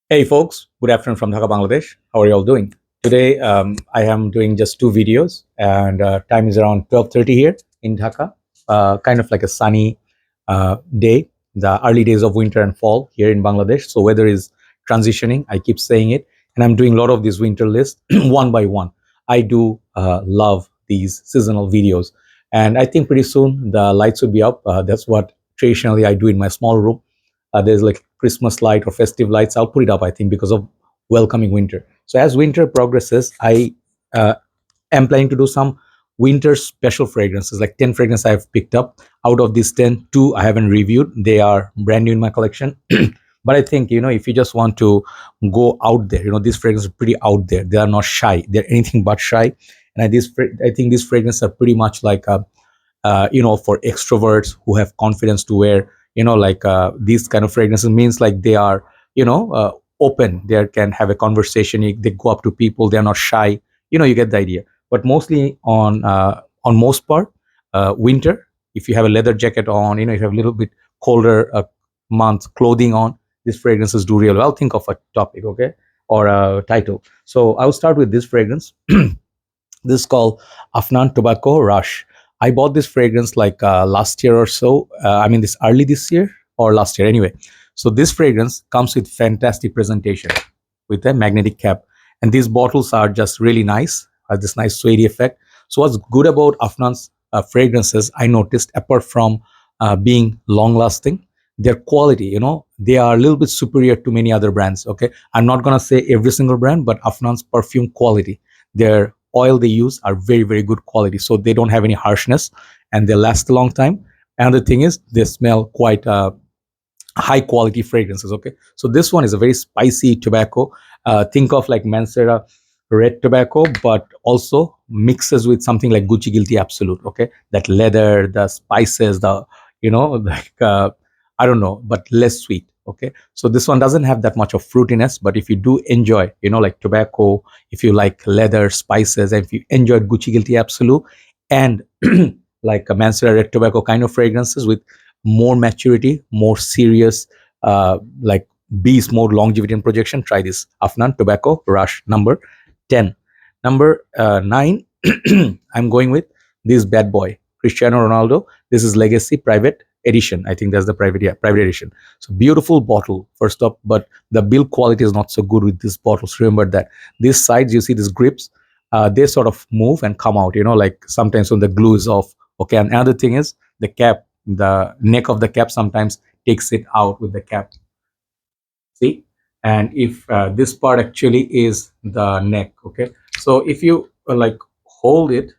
Hey folks, good afternoon from Dhaka, Bangladesh. How are you all doing? Today, I am doing just two videos, and time is around 12:30 here in Dhaka. Kind of like a sunny day, the early days of winter and fall here in Bangladesh. So weather is transitioning. I keep saying it, and I'm doing a lot of these winter lists one by one. I do love these seasonal videos, and I think pretty soon the lights will be up. That's what traditionally I do in my small room. There's like Christmas light or festive lights. I'll put it up, I think, because of welcoming winter. So as winter progresses, I uh, am planning to do some winter special fragrances, like 10 fragrances I've picked up. Out of these 10, two I haven't reviewed. They are brand new in my collection. But I think, if you just want to go out there, these fragrances are pretty out there. They are not shy. They're anything but shy. And I think these fragrances are pretty much like for extroverts who have confidence to wear, like these kind of fragrances means like they are, open. They can have a conversation. They go up to people. They're not shy. You get the idea. But mostly on most part, winter. If you have a leather jacket on, you have a little bit colder month clothing on, these fragrances do real well. Think of a topic, okay, or a title. So I'll start with this fragrance. This is called Afnan Tobacco Rush. I bought this fragrance like last year or so. I mean, this early this year or last year, anyway. So this fragrance comes with fantastic presentation with a magnetic cap, and these bottles are just really nice. Has this nice suede effect. So what's good about Afnan's fragrances? I noticed, apart from being long lasting, their quality. They are a little bit superior to many other brands. Okay, I'm not gonna say every single brand, but Afnan's perfume quality. Their oil they use are very very good quality, so they don't have any harshness and they last a long time. Another thing is they smell quite high quality fragrances. Okay, so this one is a very spicy tobacco. Think of like Mancera red tobacco, but also mixes with something like Gucci Guilty Absolute. Okay, that leather, the spices, the like I don't know, but less sweet. Okay, so this one doesn't have that much of fruitiness, but if you do enjoy, like tobacco, if you like leather, spices, and if you enjoy Gucci Guilty Absolute and like a Mancera red tobacco kind of fragrances with more maturity, more serious, like beast more longevity and projection, try this Afnan Tobacco Rush number 10. Number 9, I'm going with this bad boy, Cristiano Ronaldo. This is Legacy Private Edition. I think that's the private edition. So beautiful bottle, first up, but the build quality is not so good with these bottles. Remember that. These sides, you see these grips, they sort of move and come out, like sometimes when the glue is off. Okay, and another thing is the cap, the neck of the cap sometimes takes it out with the cap. See, and if this part actually is the neck. Okay, so if you like hold it,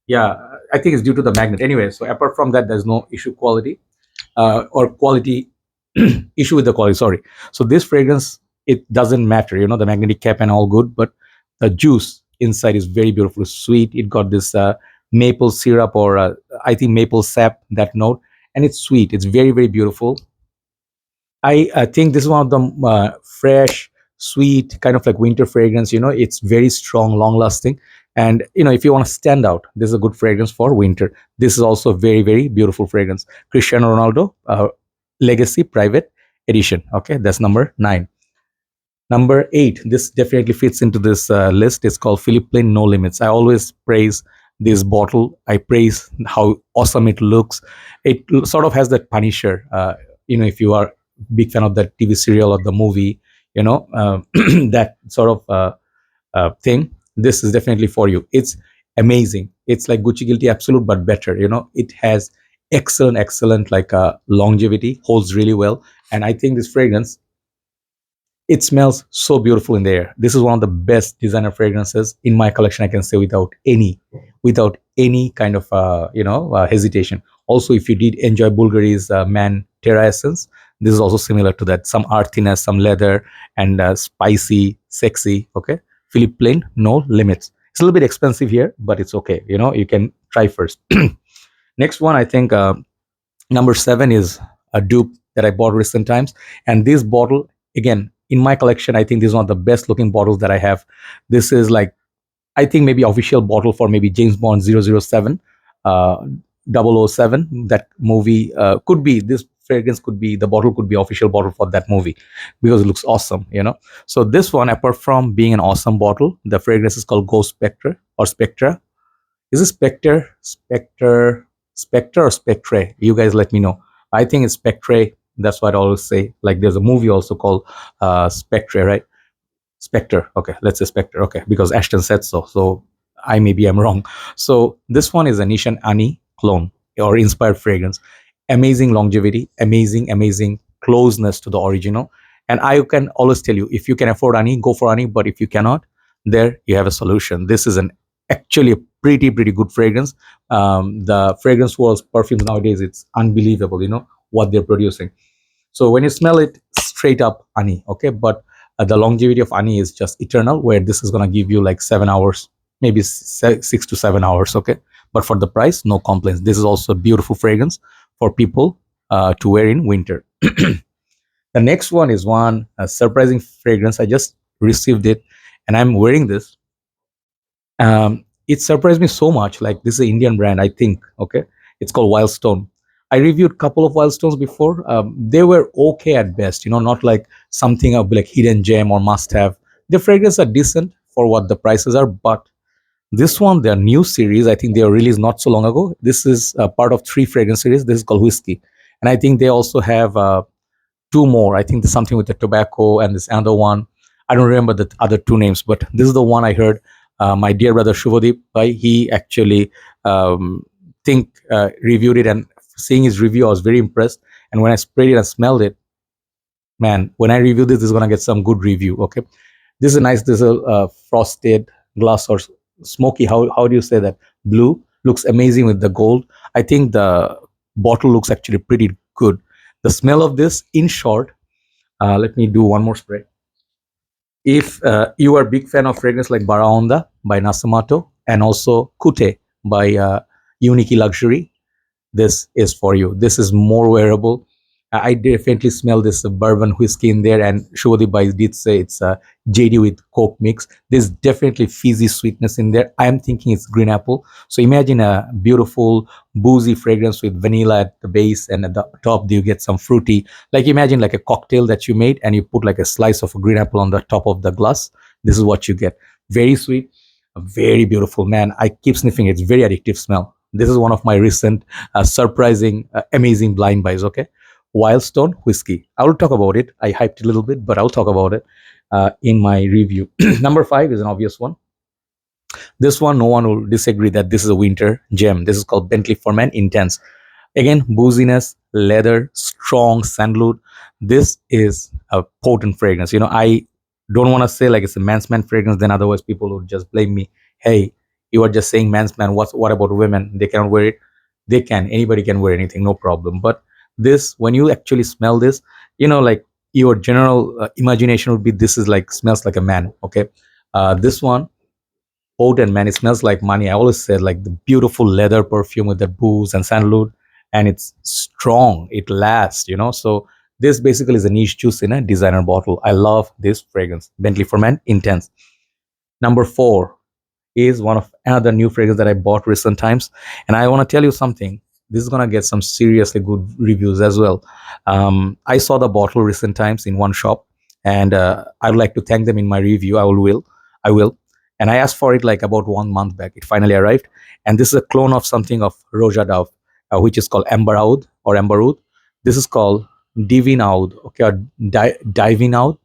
yeah, I think it's due to the magnet anyway. So apart from that, there's no issue quality or quality issue with the quality, sorry. So this fragrance, it doesn't matter, the magnetic cap and all good, but the juice inside is very beautiful, sweet. It got this maple syrup or I think maple sap, that note, and it's sweet. It's very very beautiful. I think this is one of the fresh, sweet, kind of like winter fragrance. It's very strong, long lasting. And if you want to stand out, this is a good fragrance for winter. This is also a very, very beautiful fragrance. Cristiano Ronaldo Legacy Private Edition. Okay, that's number 9. Number 8, this definitely fits into this list. It's called Philipp Plein No Limits. I always praise this bottle. I praise how awesome it looks. It sort of has that Punisher. If you are big fan of that TV serial or the movie, that sort of thing. This is definitely for you. It's amazing. It's like Gucci Guilty Absolute, but better. It has excellent like longevity, holds really well, and I think this fragrance, it smells so beautiful in the air. This is one of the best designer fragrances in my collection. I can say without any kind of hesitation. Also, if you did enjoy Bulgari's Man Terra essence, this is also similar to that. Some earthiness, some leather, and spicy, sexy. Okay, Philipp Plein, no limits. It's a little bit expensive here, but it's okay. You can try first. Next one, I think number 7 is a dupe that I bought recent times, and this bottle again in my collection. I think this is one of the best looking bottles that I have. This is like, I think maybe official bottle for maybe James Bond 007, uh, 007. That movie could be. This fragrance could be, the bottle could be official bottle for that movie because it looks awesome, you know. So this one, apart from being an awesome bottle, the fragrance is called Ghost Spectre or Spectra. Is it Spectre, Spectre or Spectre? You guys let me know. I think it's Spectre. That's what I always say. Like there's a movie also called Spectre, right? Spectre. Okay, let's say Spectre. Okay, because Ashton said so. So I maybe I'm wrong. So this one is a Nishan Ani clone or inspired fragrance. Amazing longevity, amazing closeness to the original. And I can always tell you, if you can afford Ani, go for Ani. But if you cannot, there you have a solution. This is an actually a pretty good fragrance. The fragrance world's perfumes nowadays, it's unbelievable. You know what they're producing. So when you smell it, straight up honey, okay? But the longevity of honey is just eternal, where this is gonna give you like 7 hours, maybe 6 to 7 hours, okay? But for the price, no complaints. This is also a beautiful fragrance for people to wear in winter. The next one is one surprising fragrance. I just received it, and I'm wearing this. It surprised me so much. Like this is an Indian brand, I think. Okay, it's called Wildstone. I reviewed a couple of Wildstones before. They were okay at best. You know, not like something of like hidden gem or must have. The fragrances are decent for what the prices are, but this one, their new series, I think they were released not so long ago. This is part of three fragrance series. This is called Whisky, and I think they also have two more. I think there's something with the tobacco and this other one. I don't remember the other two names, but this is the one I heard. My dear brother Shubhadeep, he actually reviewed it, and seeing his review, I was very impressed. And when I sprayed it and smelled it, man, when I review this is gonna get some good review. Okay, this is a nice, this is a frosted glass or smoky. How do you say that? Blue looks amazing with the gold. I think the bottle looks actually pretty good. The smell of this, in short, let me do one more spray. If you are a big fan of fragrance like Baraonda by Nasamato and also Kute by Uniki Luxury, this is for you. This is more wearable. I definitely smell this bourbon whiskey in there, and Shubhadeep did say it's a JD with Coke mix. There's definitely fizzy sweetness in there. I'm thinking it's green apple. So imagine a beautiful boozy fragrance with vanilla at the base, and at the top you get some fruity. Like imagine like a cocktail that you made, and you put like a slice of a green apple on the top of the glass. This is what you get. Very sweet, very beautiful. Man, I keep sniffing. It's very addictive smell. This is one of my recent surprising, amazing blind buys. Okay, Wildstone Whiskey. I will talk about it. I hyped it a little bit, but I'll talk about it in my review. Number 5 is an obvious one. This one, no one will disagree that this is a winter gem. This is called Bentley For Men Intense. Again, booziness, leather, strong sandalwood. This is a potent fragrance. You know, I don't want to say like it's a man's man fragrance, then otherwise people would just blame me. Hey, you are just saying man's man. What about women? They cannot wear it. They can. Anybody can wear anything, no problem. But this, when you actually smell this, you know, like your general imagination would be this is like smells like a man. Okay, this one potent, man. It smells like money. I always said like the beautiful leather perfume with the booze and sandalwood, and it's strong. It lasts, you know. So this basically is a niche juice in a designer bottle. I love this fragrance, Bentley For Men Intense. Number 4 is one of another new fragrance that I bought recent times, and I want to tell you something. This is gonna get some seriously good reviews as well. I saw the bottle recent times in one shop, and I would like to thank them in my review. I will. And I asked for it like about 1 month back. It finally arrived, and this is a clone of something of Roja Dove, which is called Amber Oud or Amber Oud. This is called Divin Oud, okay, or Divin Oud.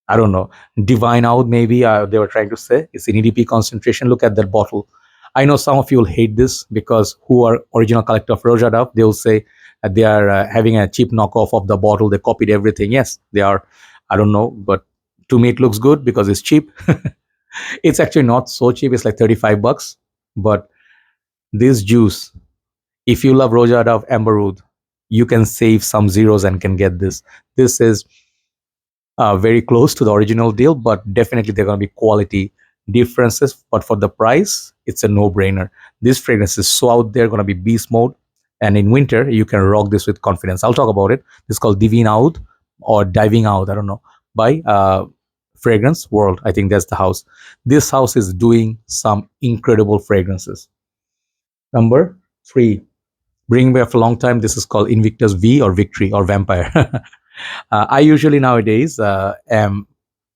I don't know, divine out maybe they were trying to say. It's in EDP concentration. Look at that bottle. I know some of you will hate this because who are original collector of Rojadov, they will say they are having a cheap knockoff of the bottle. They copied everything. Yes, they are. I don't know, but to me it looks good because it's cheap. It's actually not so cheap. It's like 35 bucks. But this juice, if you love Rojadov Amberwood, you can save some zeros and can get this. This is very close to the original deal, but definitely there are going to be quality differences. But for the price, it's a no-brainer. This fragrance is so out there, going to be beast mode. And in winter, you can rock this with confidence. I'll talk about it. This is called Divin Out or Diving Out, I don't know, by Fragrance World. I think that's the house. This house is doing some incredible fragrances. Number 3 bringing me for a long time. This is called Invictus V or Victory or Vampire. I usually nowadays am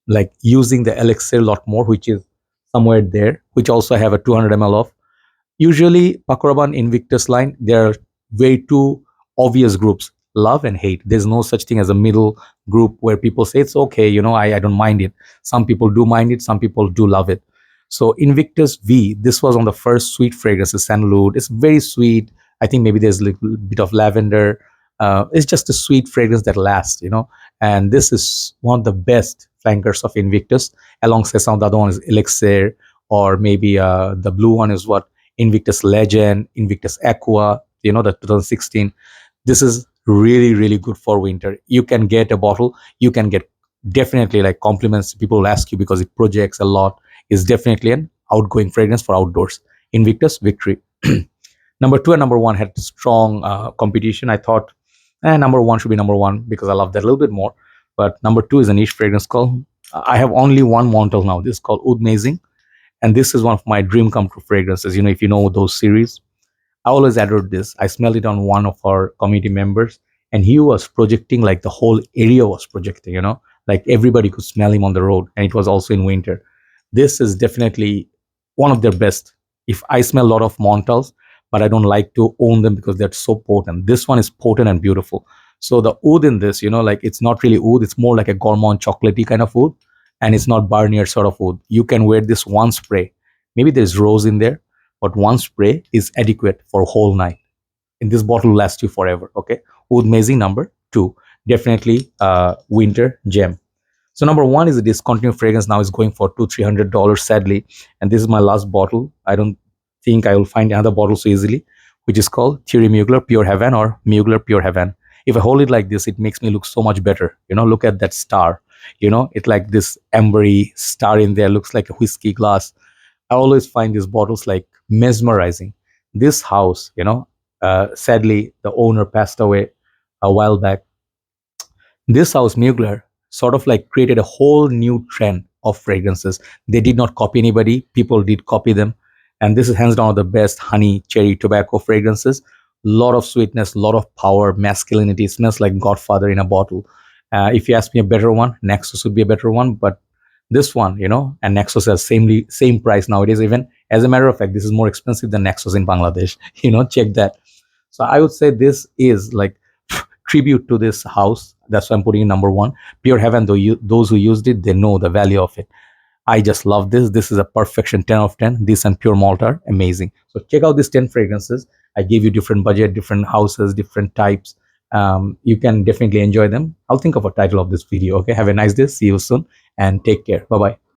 like using the elixir a lot more, which is somewhere there, which also have a 200 ml of. Usually, Paco Rabanne Invictus line, there are way too obvious groups, love and hate. There's no such thing as a middle group where people say it's okay, I don't mind it. Some people do mind it, some people do love it. So Invictus V, this was on the first sweet fragrance, the sandalwood. It's very sweet. I think maybe there's a little bit of lavender. It's just a sweet fragrance that lasts. And this is one of the best flankers of Invictus, alongside some of the other ones, Elixir, or maybe the blue one is what? Invictus Legend, Invictus Aqua, the 2016. This is really, really good for winter. You can get a bottle, you can get definitely like compliments. People will ask you because it projects a lot. Is definitely an outgoing fragrance for outdoors. Invictus Victory. Number two and number one had strong competition. I thought number one should be number one because I love that a little bit more. But number two is a niche fragrance called, I have only one Montale now. This is called Oud Amazing. And this is one of my dream come true fragrances. If you know those series, I always adored this. I smelled it on one of our community members, and he was projecting like the whole area was projecting. Like everybody could smell him on the road, and it was also in winter. This is definitely one of their best. If I smell a lot of Montals, but I don't like to own them because they're so potent. This one is potent and beautiful. So the oud in this, like it's not really oud, it's more like a gourmand chocolatey kind of oud, and it's not Barnier sort of oud. You can wear this one spray. Maybe there's rose in there, but one spray is adequate for a whole night. And this bottle will last you forever. Okay, Oud Amazing number two, definitely winter gem. So number one is a discontinued fragrance. Now is going for $200-300, sadly. And this is my last bottle. I don't think I will find another bottle so easily, which is called Thierry Mugler Pure Havane or Mugler Pure Havane. If I hold it like this, it makes me look so much better. Look at that star. It's like this ambery star in there, looks like a whiskey glass. I always find these bottles like mesmerizing. This house, sadly, the owner passed away a while back. This house, Mugler, sort of like created a whole new trend of fragrances. They did not copy anybody, people did copy them. And this is hands down the best honey, cherry, tobacco fragrances. Lot of sweetness, lot of power, masculinity. It smells like Godfather in a bottle. If you ask me a better one, Nexus would be a better one. But this one, and Nexus has same price nowadays. Even as a matter of fact, this is more expensive than Nexus in Bangladesh. Check that. So I would say this is like tribute to this house. That's why I'm putting in number one. Pure Heaven, those who used it, they know the value of it. I just love this. This is a perfection 10 of 10. This and Pure Malt are amazing. So check out these 10 fragrances. I gave you different budget, different houses, different types. You can definitely enjoy them. I'll think of a title of this video. Okay. Have a nice day. See you soon and take care. Bye-bye.